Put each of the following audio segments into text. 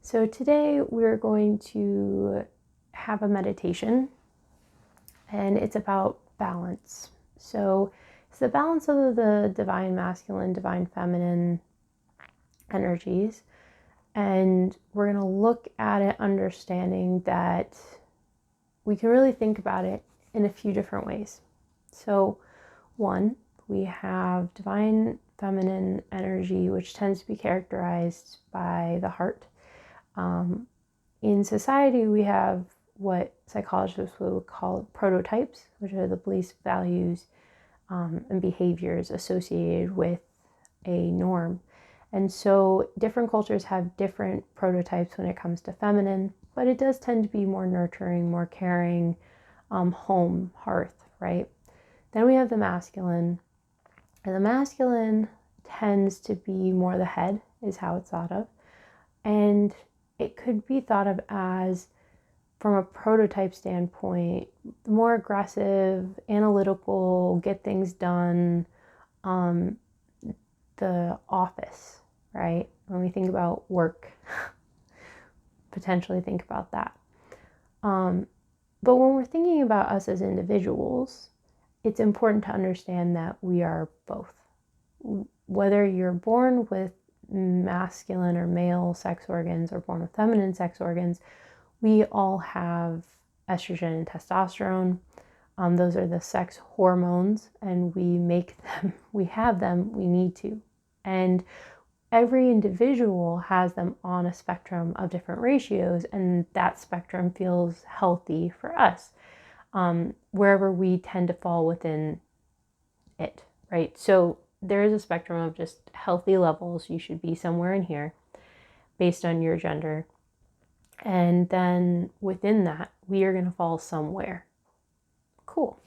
So today we're going to have a meditation, and it's about balance. So it's the balance of the divine masculine, divine feminine energies. And we're going to look at it understanding that we can really think about it in a few different ways. So one, we have divine feminine energy, which tends to be characterized by the heart. In society, we have what psychologists would call prototypes, which are the beliefs, values, and behaviors associated with a norm. And so different cultures have different prototypes when it comes to feminine, but it does tend to be more nurturing, more caring, home, hearth, right? Then we have the masculine, and the masculine tends to be more the head, is how it's thought of. And it could be thought of as, from a prototype standpoint, the more aggressive, analytical, get things done, the office, right? When we think about work, potentially think about that. But when we're thinking about us as individuals, it's important to understand that we are both. Whether you're born with masculine or male sex organs or born with feminine sex organs, we all have estrogen and testosterone. Those are the sex hormones, and we make them, we have them, we need to. And every individual has them on a spectrum of different ratios, and that spectrum feels healthy for us, wherever we tend to fall within it, right? So there is a spectrum of just healthy levels. You should be somewhere in here based on your gender. And then within that, we are going to fall somewhere. Cool.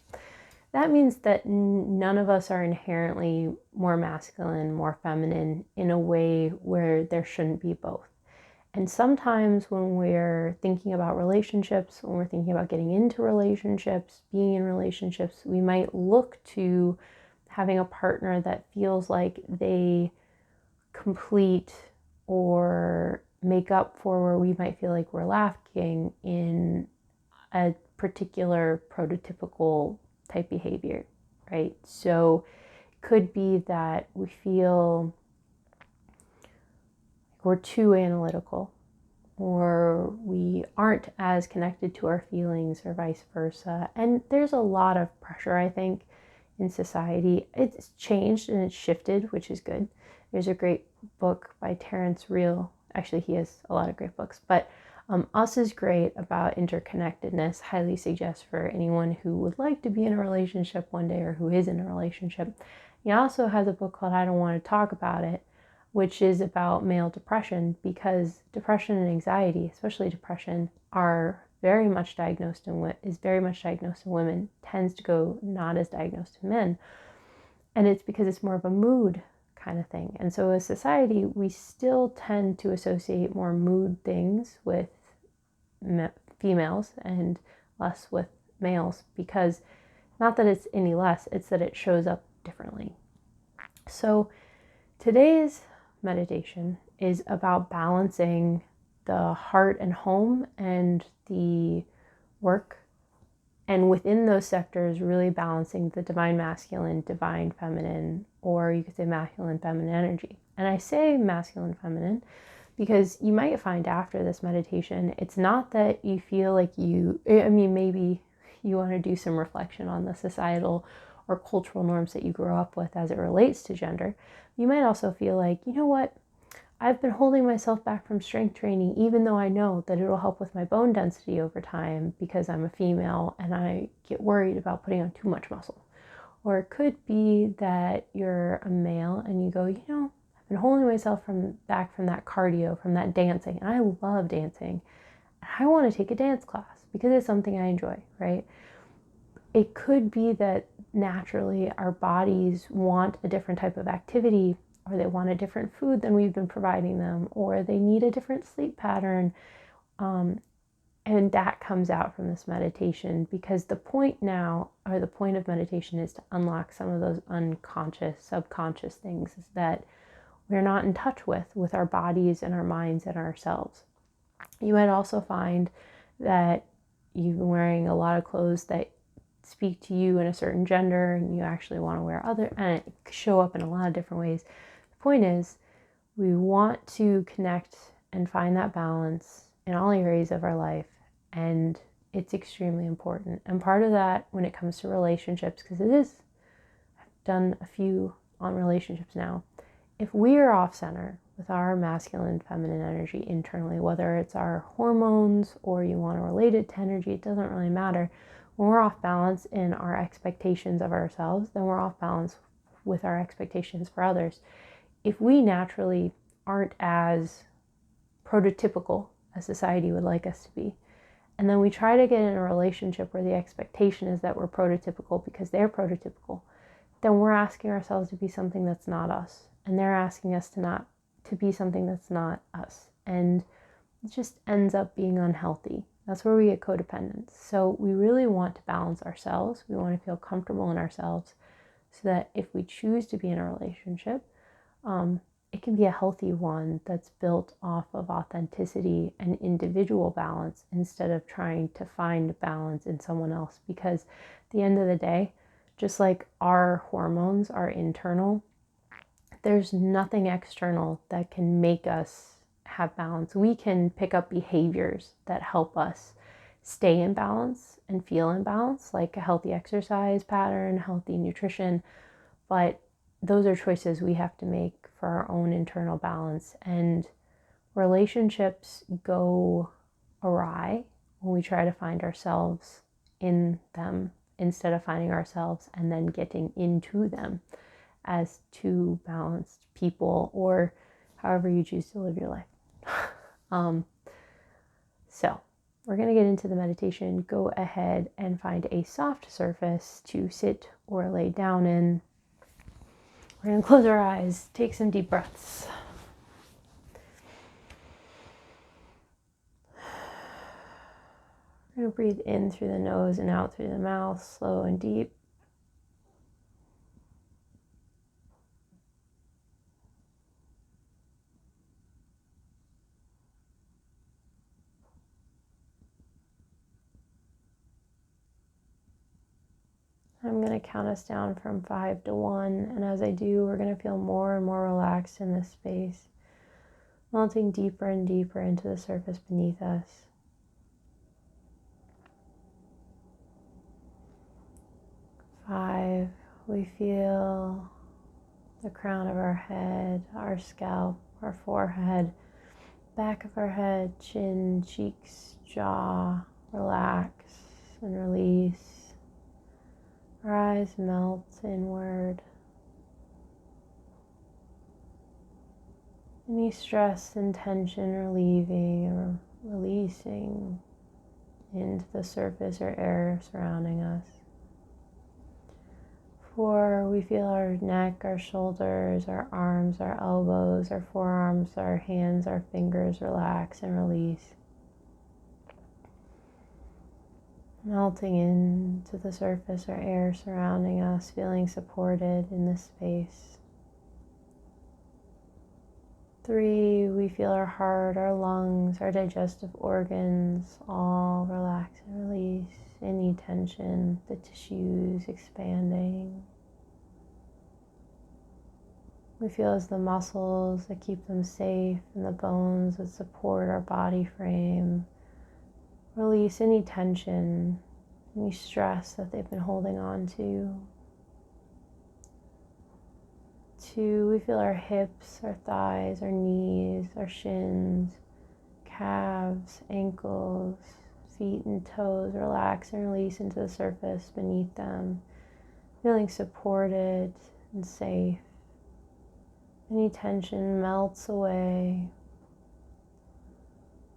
That means that none of us are inherently more masculine, more feminine in a way where there shouldn't be both. And sometimes when we're thinking about relationships, when we're thinking about getting into relationships, being in relationships, we might look to having a partner that feels like they complete or make up for where we might feel like we're lacking in a particular prototypical type behavior, right? So it could be that we feel we're too analytical, or we aren't as connected to our feelings, or vice versa. And there's a lot of pressure, I think, in society. It's changed and it's shifted, which is good. There's a great book by Terrence Real. Actually, he has a lot of great books, but Us is great about interconnectedness. Highly suggest for anyone who would like to be in a relationship one day or who is in a relationship. He also has a book called I Don't Want to Talk About It, which is about male depression, because depression and anxiety, especially depression, are very much diagnosed in is very much diagnosed in women, tends to go not as diagnosed in men. And it's because it's more of a mood kind of thing. And so as society, we still tend to associate more mood things with females and less with males, because not that it's any less, it's that it shows up differently. So today's meditation is about balancing the heart and home and the work, and within those sectors really balancing the divine masculine, divine feminine, or you could say masculine feminine energy. And I say masculine feminine because you might find after this meditation, it's not that you feel like maybe you want to do some reflection on the societal or cultural norms that you grow up with as it relates to gender. You might also feel like, you know what, I've been holding myself back from strength training, even though I know that it'll help with my bone density over time because I'm a female and I get worried about putting on too much muscle. Or it could be that you're a male and you go, I've been holding myself back from that cardio, from that dancing. And I love dancing. I want to take a dance class because it's something I enjoy, right? It could be that naturally our bodies want a different type of activity, or they want a different food than we've been providing them, or they need a different sleep pattern. And that comes out from this meditation, because the point now, or the point of meditation, is to unlock some of those unconscious, subconscious things that we're not in touch with our bodies and our minds and ourselves. You might also find that you've been wearing a lot of clothes that speak to you in a certain gender and you actually want to wear other, and it show up in a lot of different ways. The point is, we want to connect and find that balance in all areas of our life, and it's extremely important. And part of that, when it comes to relationships, because it is, I've done a few on relationships now, if we are off center with our masculine and feminine energy internally, whether it's our hormones or you want to relate it to energy, it doesn't really matter. When we're off balance in our expectations of ourselves, then we're off balance with our expectations for others. If we naturally aren't as prototypical as society would like us to be, and then we try to get in a relationship where the expectation is that we're prototypical because they're prototypical, then we're asking ourselves to be something that's not us. And they're asking us to be something that's not us. And it just ends up being unhealthy. That's where we get codependent. So we really want to balance ourselves. We want to feel comfortable in ourselves so that if we choose to be in a relationship, it can be a healthy one that's built off of authenticity and individual balance instead of trying to find balance in someone else. Because at the end of the day, just like our hormones are internal, there's nothing external that can make us have balance. We can pick up behaviors that help us stay in balance and feel in balance, like a healthy exercise pattern, healthy nutrition, but those are choices we have to make for our own internal balance. And relationships go awry when we try to find ourselves in them instead of finding ourselves and then getting into them as two balanced people, or however you choose to live your life. So we're going to get into the meditation. Go ahead and find a soft surface to sit or lay down in. We're going to close our eyes, take some deep breaths. We're going to breathe in through the nose and out through the mouth, slow and deep. I'm going to count us down from 5 to 1, and as I do, we're going to feel more and more relaxed in this space, melting deeper and deeper into the surface beneath us. 5, we feel the crown of our head, our scalp, our forehead, back of our head, chin, cheeks, jaw, relax and release. Our eyes melt inward. Any stress and tension relieving or releasing into the surface or air surrounding us. 4, we feel our neck, our shoulders, our arms, our elbows, our forearms, our hands, our fingers relax and release. Melting into the surface or air surrounding us, feeling supported in this space. 3, we feel our heart, our lungs, our digestive organs all relax and release any tension, the tissues expanding. We feel as the muscles that keep them safe and the bones that support our body frame release any tension, any stress that they've been holding on to. 2, we feel our hips, our thighs, our knees, our shins, calves, ankles, feet and toes relax and release into the surface beneath them, feeling supported and safe. Any tension melts away.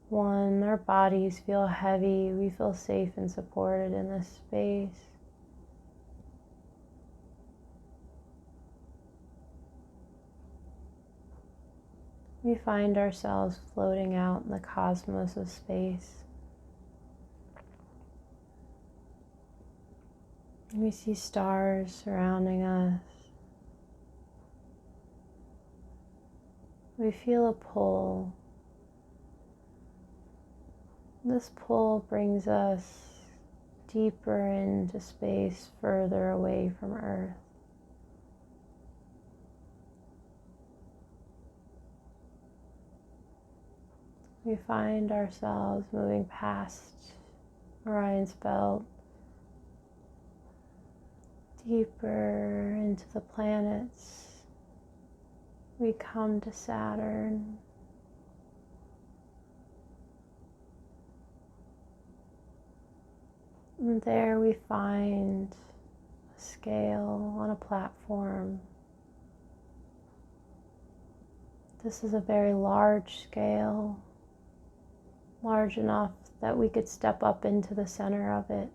1, our bodies feel heavy. We feel safe and supported in this space. We find ourselves floating out in the cosmos of space. We see stars surrounding us. We feel a pull This pull brings us deeper into space, further away from Earth. We find ourselves moving past Orion's belt, deeper into the planets. We come to Saturn. And there we find a scale on a platform. This is a very large scale, large enough that we could step up into the center of it.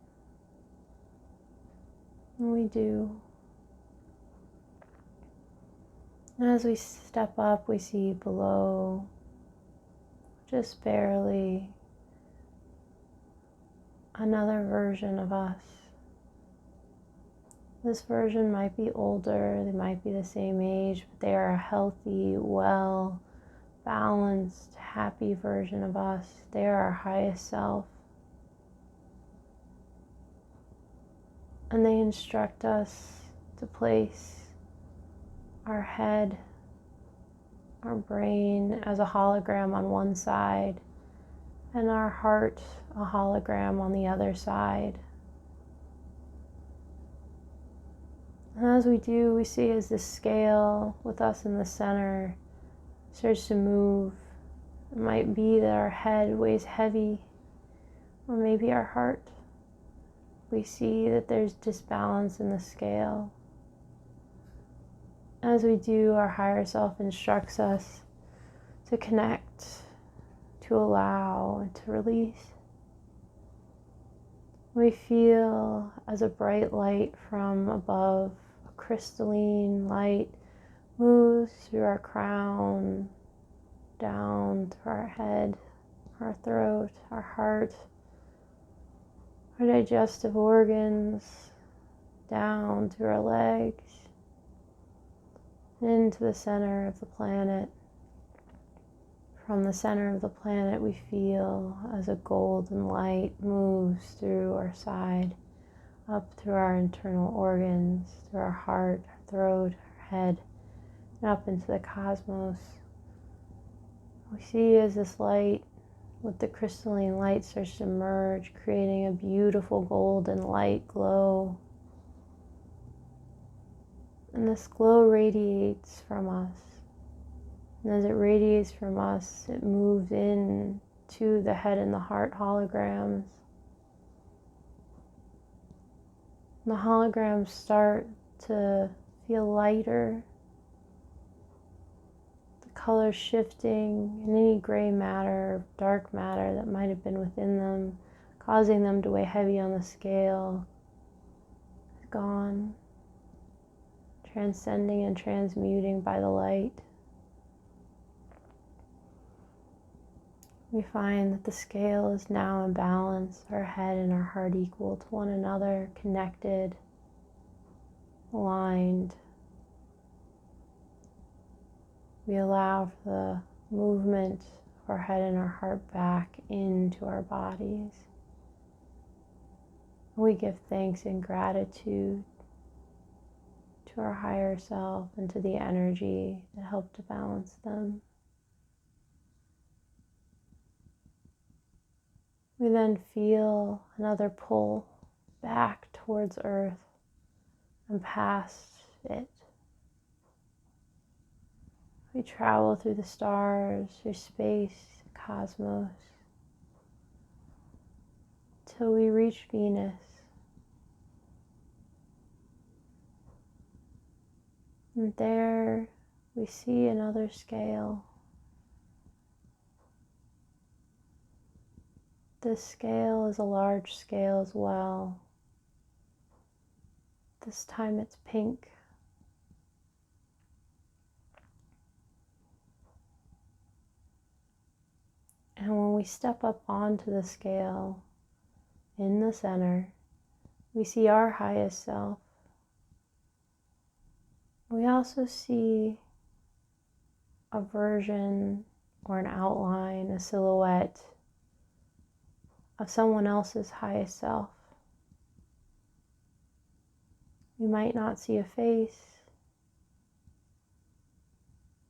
And we do. And as we step up, we see below, just barely, another version of us. This version might be older, they might be the same age, but they are a healthy, well, balanced, happy version of us. They are our highest self. And they instruct us to place our head, our brain as a hologram on one side, and our heart a hologram on the other side. And as we do, we see as the scale with us in the center starts to move. It might be that our head weighs heavy, or maybe our heart. We see that there's disbalance in the scale. As we do, our higher self instructs us to connect, to allow, and to release. We feel as a bright light from above, a crystalline light, moves through our crown, down through our head, our throat, our heart, our digestive organs, down through our legs, into the center of the planet. From the center of the planet, we feel as a golden light moves through our side, up through our internal organs, through our heart, our throat, our head, and up into the cosmos. We see as this light with the crystalline light starts to merge, creating a beautiful golden light glow. And this glow radiates from us. And as it radiates from us, it moves in to the head and the heart holograms. And the holograms start to feel lighter, the color shifting, and any gray matter, dark matter that might have been within them, causing them to weigh heavy on the scale, is gone, transcending and transmuting by the light. We find that the scale is now in balance, our head and our heart equal to one another, connected, aligned. We allow for the movement of our head and our heart back into our bodies. We give thanks and gratitude to our higher self and to the energy that helped to balance them. We then feel another pull back towards Earth and past it. We travel through the stars, through space, cosmos, till we reach Venus. And there we see another scale. This scale is a large scale as well. This time it's pink. And when we step up onto the scale in the center, we see our highest self. We also see a version or an outline, a silhouette of someone else's highest self. We might not see a face.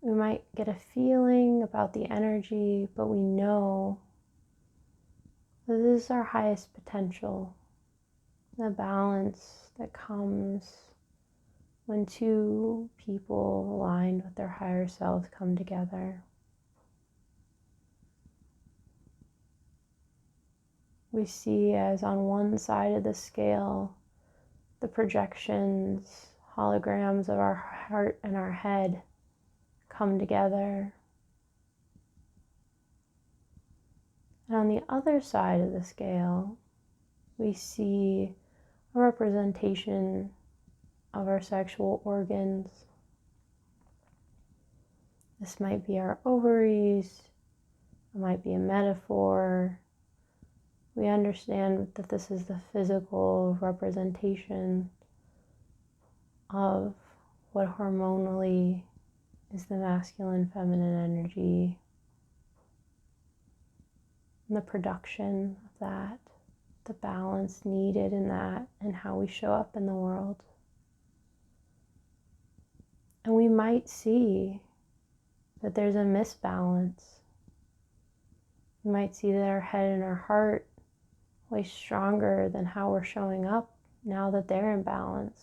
We might get a feeling about the energy, but we know that this is our highest potential, the balance that comes when two people aligned with their higher selves come together. We see as on one side of the scale, the projections, holograms of our heart and our head come together. And on the other side of the scale, we see a representation of our sexual organs. This might be our ovaries, it might be a metaphor. We understand that this is the physical representation of what hormonally is the masculine, feminine energy, and the production of that, the balance needed in that, and how we show up in the world. And we might see that there's a misbalance. We might see that our head and our heart way stronger than how we're showing up now that they're in balance.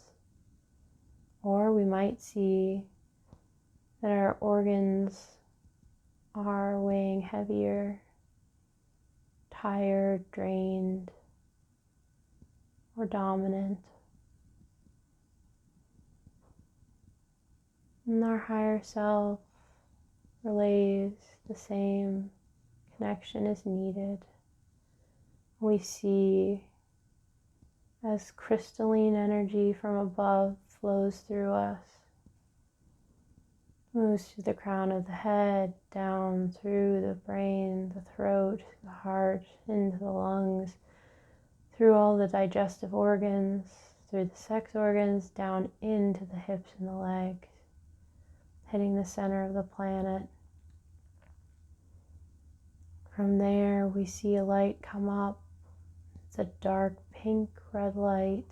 Or we might see that our organs are weighing heavier, tired, drained, or dominant. And our higher self relays the same connection is needed. We see as crystalline energy from above flows through us, moves through the crown of the head, down through the brain, the throat, the heart, into the lungs, through all the digestive organs, through the sex organs, down into the hips and the legs, hitting the center of the planet. From there, we see a light come up. It's a dark pink red light.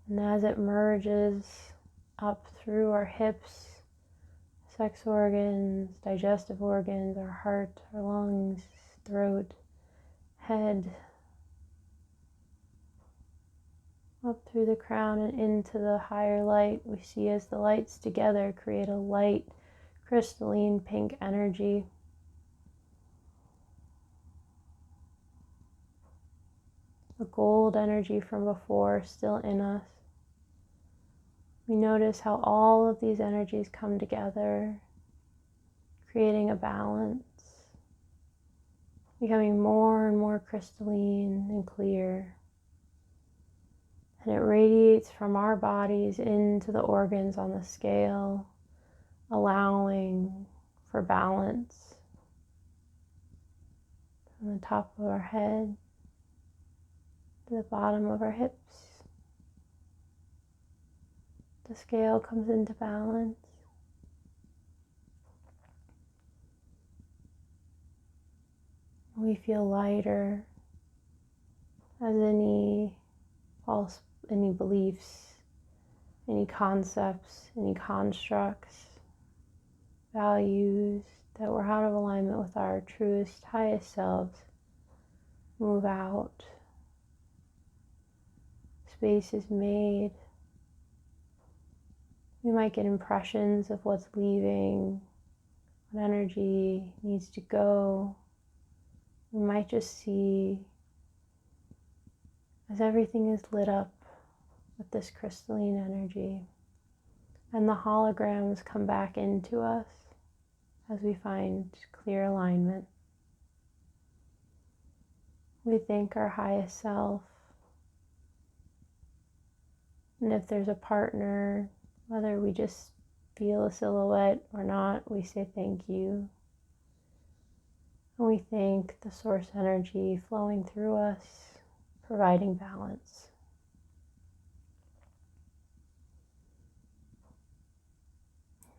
And as it merges up through our hips, sex organs, digestive organs, our heart, our lungs, throat, head, up through the crown and into the higher light, we see as the lights together create a light, crystalline pink energy. The gold energy from before still in us. We notice how all of these energies come together, creating a balance, becoming more and more crystalline and clear. And it radiates from our bodies into the organs on the scale, allowing for balance from the top of our head to the bottom of our hips. The scale comes into balance. We feel lighter as any beliefs, any concepts, any constructs, values that were out of alignment with our truest, highest selves move out. Space is made. We might get impressions of what's leaving, what energy needs to go. We might just see as everything is lit up with this crystalline energy, and the holograms come back into us as we find clear alignment. We thank our highest self, and if there's a partner, whether we just feel a silhouette or not, we say thank you. And we thank the source energy flowing through us, providing balance.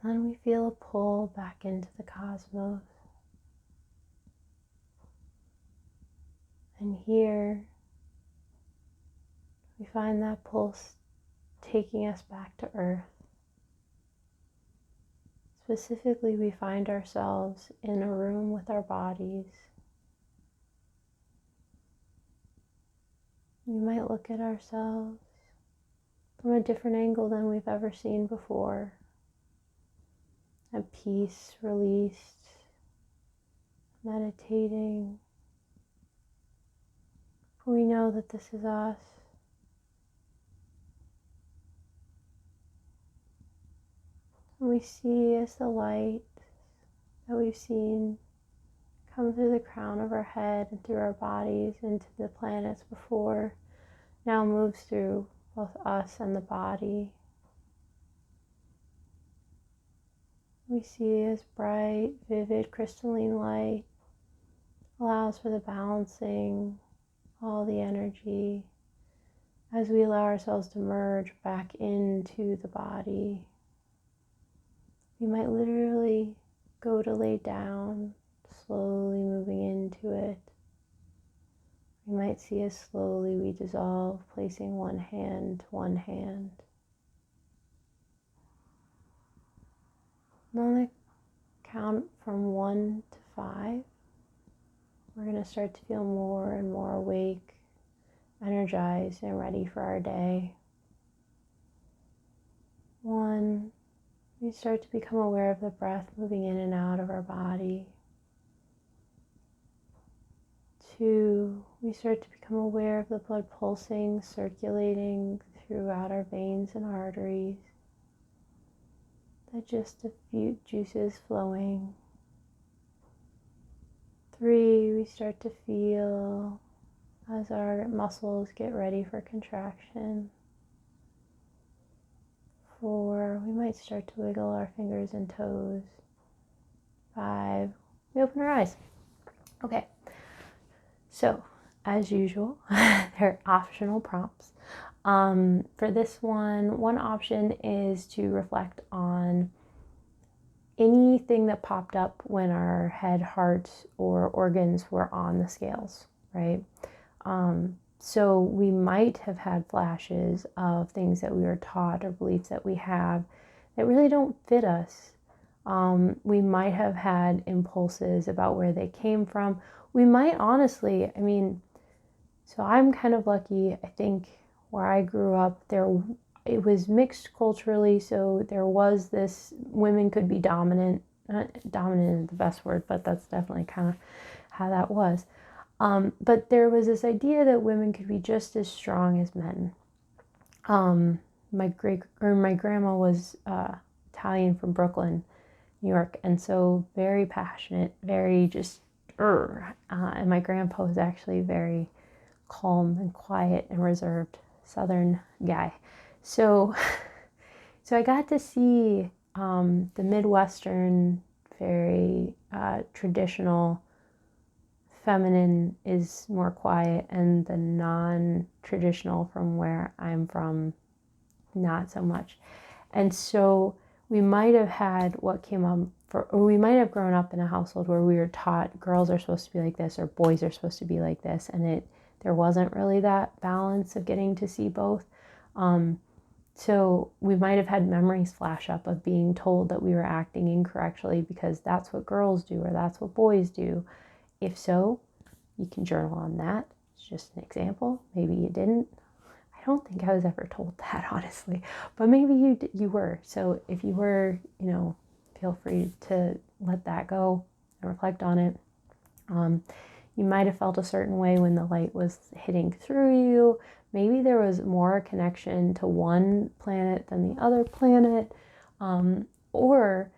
Then we feel a pull back into the cosmos. And here we find that pulse taking us back to earth. Specifically, we find ourselves in a room with our bodies. We might look at ourselves from a different angle than we've ever seen before. At peace, released, meditating. For we know that this is us. And we see as the light that we've seen come through the crown of our head and through our bodies into the planets before, now moves through both us and the body. We see as bright, vivid, crystalline light allows for the balancing all the energy as we allow ourselves to merge back into the body. We might literally go to lay down, slowly moving into it. We might see as slowly we dissolve, placing one hand to one hand. And on the count from 1 to 5, we're going to start to feel more and more awake, energized, and ready for our day. 1, we start to become aware of the breath moving in and out of our body. 2, we start to become aware of the blood pulsing, circulating throughout our veins and arteries. Just a few juices flowing. 3, we start to feel as our muscles get ready for contraction. 4, we might start to wiggle our fingers and toes. 5, we open our eyes. Okay, so as usual, there are optional prompts. For this one option is to reflect on anything that popped up when our head, heart, or organs were on the scales, right? So we might have had flashes of things that we were taught or beliefs that we have that really don't fit us. We might have had impulses about where they came from. We might honestly, so I'm kind of lucky, I think, where I grew up, it was mixed culturally, so there was this, women could be dominant. Not dominant isn't the best word, but that's definitely kind of how that was. But there was this idea that women could be just as strong as men. My grandma was Italian from Brooklyn, New York, and so very passionate, very just, and my grandpa was actually very calm and quiet and reserved Southern guy. So I got to see the Midwestern, very traditional, feminine is more quiet, and the non-traditional from where I'm from, not so much. And so we might have had what came up or we might have grown up in a household where we were taught girls are supposed to be like this or boys are supposed to be like this, and there wasn't really that balance of getting to see both. So we might have had memories flash up of being told that we were acting incorrectly because that's what girls do or that's what boys do. If so, you can journal on that. It's just an example. Maybe you didn't. I don't think I was ever told that, honestly, but maybe you were. So if you were, feel free to let that go and reflect on it. You might have felt a certain way when the light was hitting through you. Maybe there was more connection to one planet than the other planet. Or,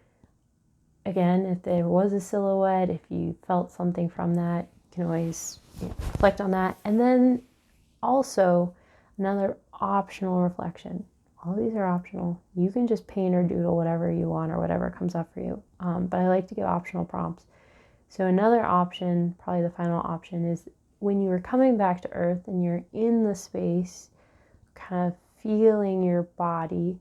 again, if there was a silhouette, if you felt something from that, you can always reflect on that. And then also another optional reflection. All these are optional. You can just paint or doodle whatever you want or whatever comes up for you. But I like to give optional prompts. So another option, probably the final option, is when you were coming back to Earth and you're in the space, kind of feeling your body,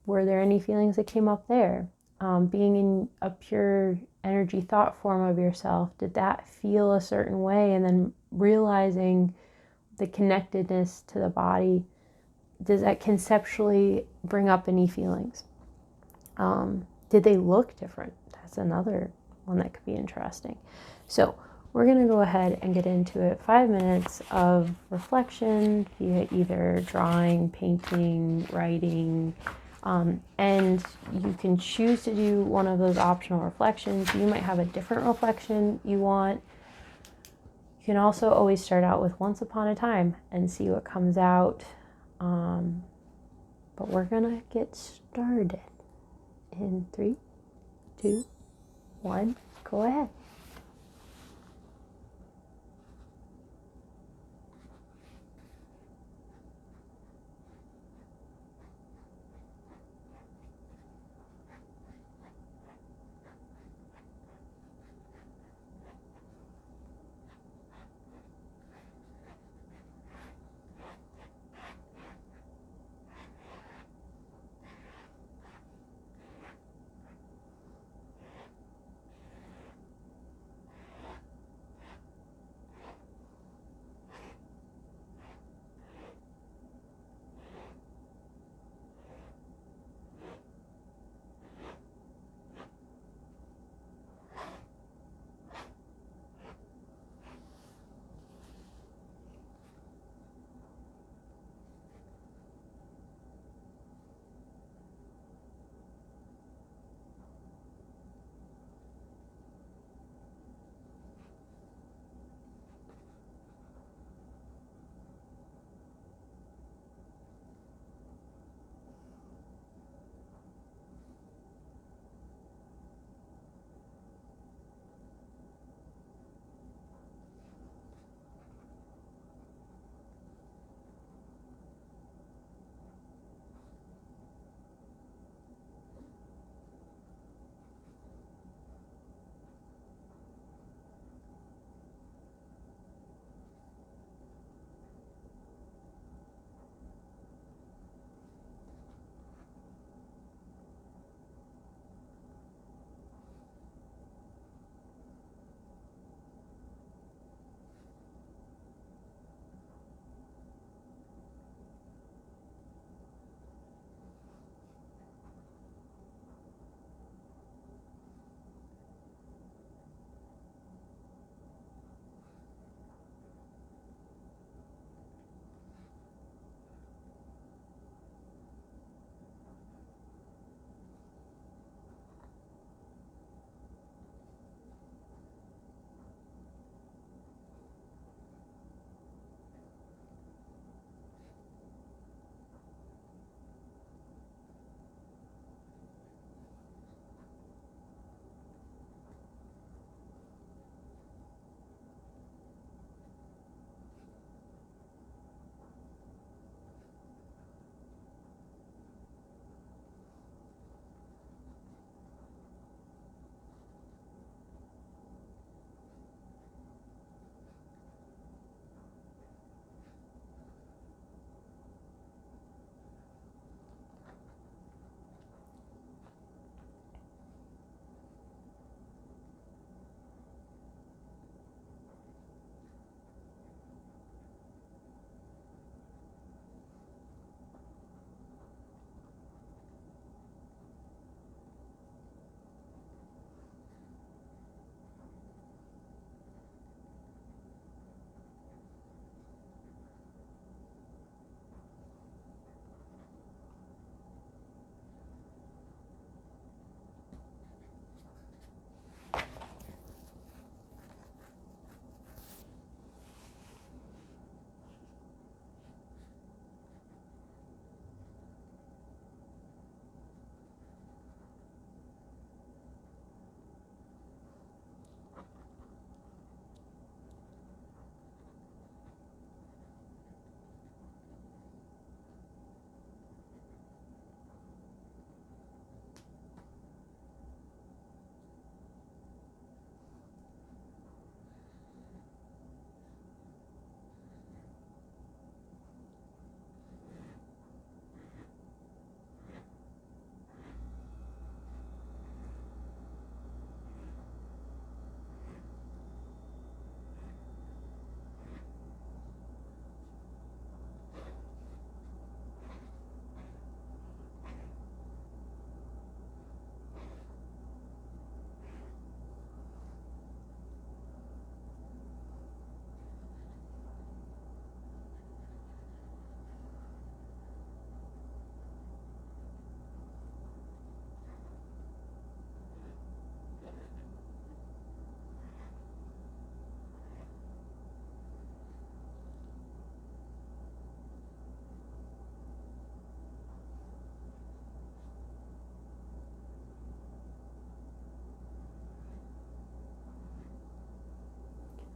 were there any feelings that came up there? Being in a pure energy thought form of yourself, did that feel a certain way? And then realizing the connectedness to the body, does that conceptually bring up any feelings? Did they look different? That's another one that could be interesting. So we're going to go ahead and get into it. 5 minutes of reflection via either drawing, painting, writing, and you can choose to do one of those optional reflections. You might have a different reflection you want. You can also always start out with once upon a time and see what comes out. But we're going to get started in 3, 2, 1. Go ahead.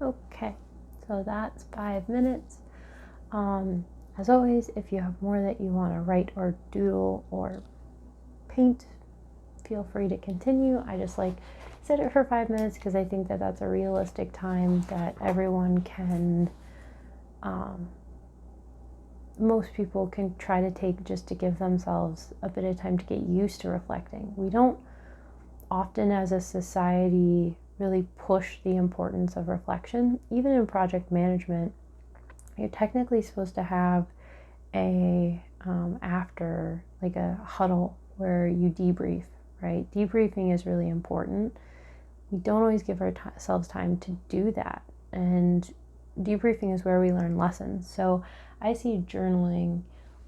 Okay, so that's 5 minutes. As always, if you have more that you want to write or doodle or paint, feel free to continue. I just like set it for 5 minutes because I think that that's a realistic time that everyone can, most people can try to take just to give themselves a bit of time to get used to reflecting. We don't often as a society really push the importance of reflection. Even in project management, you're technically supposed to have a after, like a huddle where you debrief, right? Debriefing is really important. We don't always give ourselves time to do that, and debriefing is where we learn lessons. So I see journaling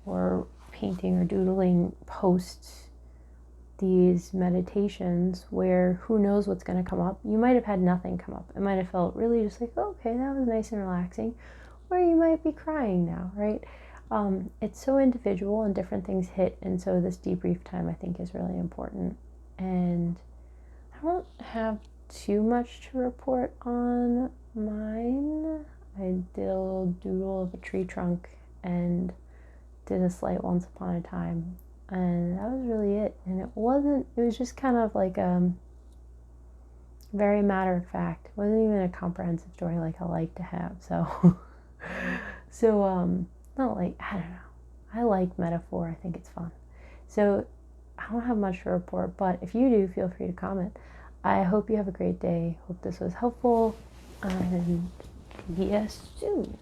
or painting or doodling post these meditations where who knows what's going to come up. You might have had nothing come up. It might have felt really just like, oh, okay, that was nice and relaxing. Or you might be crying now, right? It's so individual and different things hit. And so this debrief time I think is really important. And I don't have too much to report on mine. I did a little doodle of a tree trunk and did a slight once upon a time, and that was really it. And it was just kind of like very matter of fact. It wasn't even a comprehensive story like I like to have. So not like, I don't know, I like metaphor. I think it's fun. So I don't have much to report, but if you do, feel free to comment. I hope you have a great day. Hope this was helpful, and yes, soon.